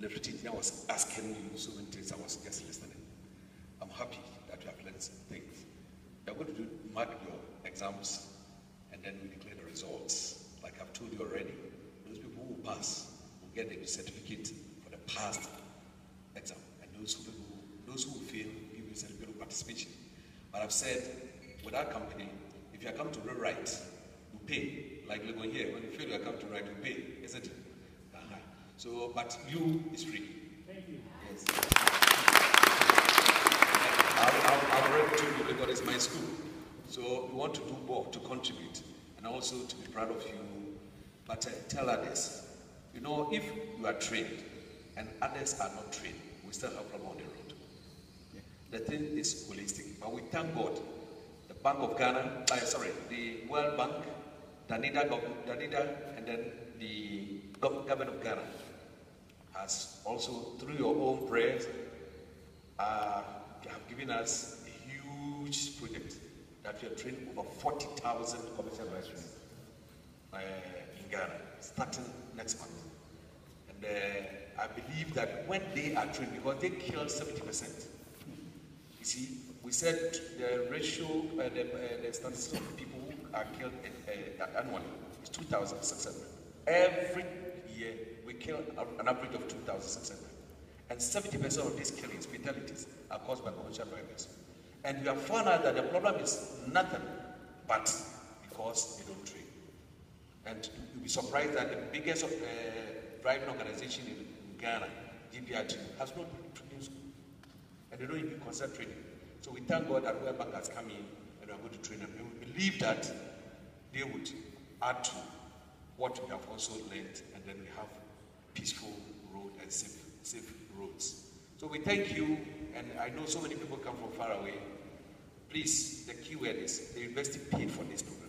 literature engineer was asking you so many things, I was just listening. I'm happy that you have learned some things. You're going to mark your exams and then we declare the results. Like I've told you already, those people who pass will get the certificate for the past exam. And those who fail give you a certificate of participation. But I've said, with our company, if you come to rewrite, you pay. Like Legon here, when you fail your account to write, you pay, isn't it? So, but you is free. Thank you. Yes. I've already told you Legon is my school. So we want to do more to contribute and also to be proud of you. But tell others, you know, if you are trained and others are not trained, we still have problem on the road. Yeah. The thing is holistic, but we thank God. The Bank of Ghana, the World Bank, Danida, and then the government of Ghana has also, through your own prayers, have given us a huge project that we are training over 40,000 commercial restaurants in Ghana, starting next month. And I believe that when they are trained, because they kill 70%. You see, we said the ratio, the statistics of people who are killed annually is 2,600. Every year, we kill an average of 2,600. And 70% of these killings, fatalities, are caused by commercial drivers. And we have found out that the problem is nothing but because they don't train. And you'll be surprised that the biggest driving organization in Ghana, GPRT, has no training school. And they don't even consider training. So we thank God that World Bank has come in and we are going to train them. And we believe that they would add to what we have also learned, and then we have peaceful road and safe roads. So we thank you, and I know so many people come from far away. Please, the key word is the university paid for this program.